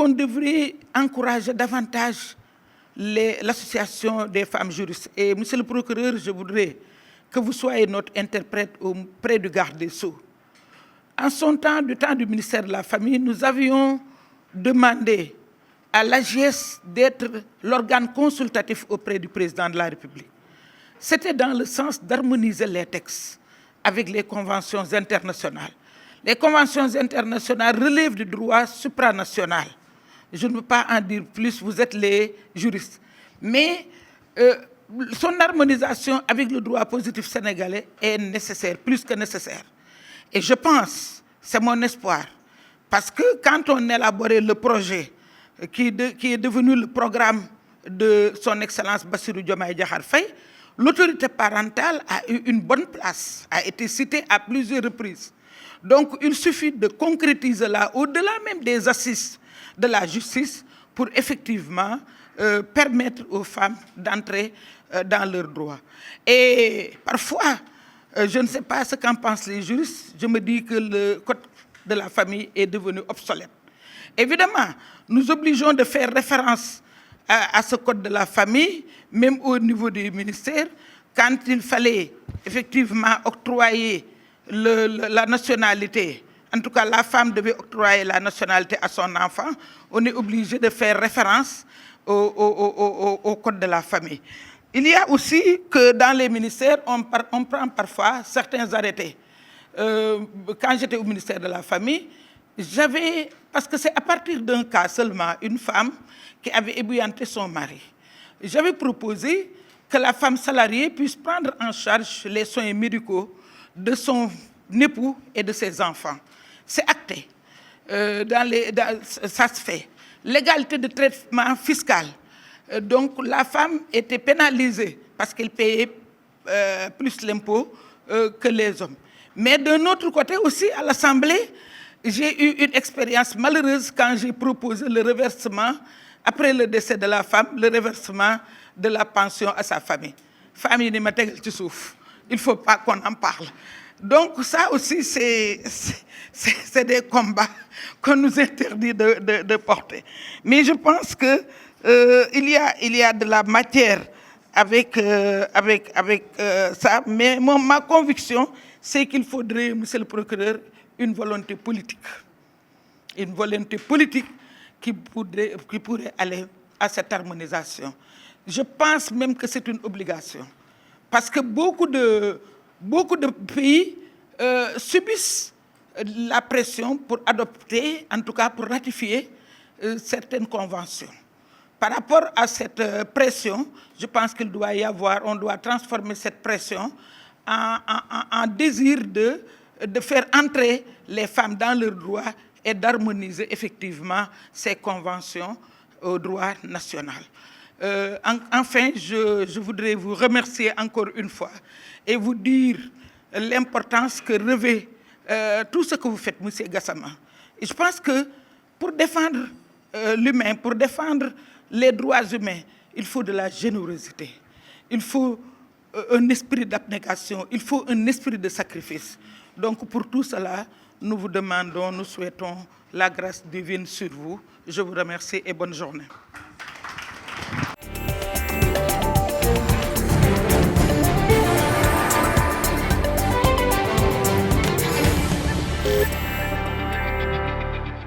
qu'on devrait encourager davantage l'association des femmes juristes. Et monsieur le procureur, je voudrais que vous soyez notre interprète auprès du garde des Sceaux. En son temps, du temps du ministère de la Famille, nous avions demandé à l'AGS d'être l'organe consultatif auprès du président de la République. C'était dans le sens d'harmoniser les textes avec les conventions internationales. Les conventions internationales relèvent du droit supranational. Je ne veux pas en dire plus, vous êtes les juristes. Mais son harmonisation avec le droit positif sénégalais est nécessaire, plus que nécessaire. Et je pense, c'est mon espoir, parce que quand on élaborait le projet qui est devenu le programme de son Excellence Bassirou Diomaye Diakhar Faye, l'autorité parentale a eu une bonne place, a été citée à plusieurs reprises. Donc il suffit de concrétiser là, au-delà même des assises de la justice, pour effectivement permettre aux femmes d'entrer dans leurs droits. Et parfois, je ne sais pas ce qu'en pensent les juristes, je me dis que le code de la famille est devenu obsolète. Évidemment, nous obligeons de faire référence à ce code de la famille, même au niveau du ministère, quand il fallait effectivement octroyer la nationalité. En tout cas, la femme devait octroyer la nationalité à son enfant. On est obligé de faire référence au code de la famille. Il y a aussi que dans les ministères, on prend parfois certains arrêtés. Quand j'étais au ministère de la Famille, parce que c'est à partir d'un cas seulement, une femme qui avait ébouillanté son mari. J'avais proposé que la femme salariée puisse prendre en charge les soins médicaux de son époux et de ses enfants. C'est acté. Ça se fait. L'égalité de traitement fiscal. Donc la femme était pénalisée parce qu'elle payait plus l'impôt que les hommes. Mais d'un autre côté aussi, à l'Assemblée, j'ai eu une expérience malheureuse quand j'ai proposé le reversement, après le décès de la femme, le reversement de la pension à sa famille. Famille ne m'a tegal ci suuf. Il ne faut pas qu'on en parle. Donc ça aussi, c'est des combats qu'on nous interdit de porter. Mais je pense que il y a de la matière avec ça. Mais ma conviction, c'est qu'il faudrait, monsieur le procureur, une volonté politique. Une volonté politique qui pourrait aller à cette harmonisation. Je pense même que c'est une obligation. Parce que beaucoup de pays subissent la pression pour adopter, en tout cas pour ratifier certaines conventions. Par rapport à cette pression, je pense qu'il doit y avoir, on doit transformer cette pression en désir de faire entrer les femmes dans leurs droits et d'harmoniser effectivement ces conventions au droit national. Enfin, je voudrais vous remercier encore une fois et vous dire l'importance que revêt tout ce que vous faites, M. Gassama. Et je pense que pour défendre l'humain, pour défendre les droits humains, il faut de la générosité, il faut un esprit d'abnégation, il faut un esprit de sacrifice. Donc pour tout cela, nous vous demandons, nous souhaitons la grâce divine sur vous. Je vous remercie et bonne journée.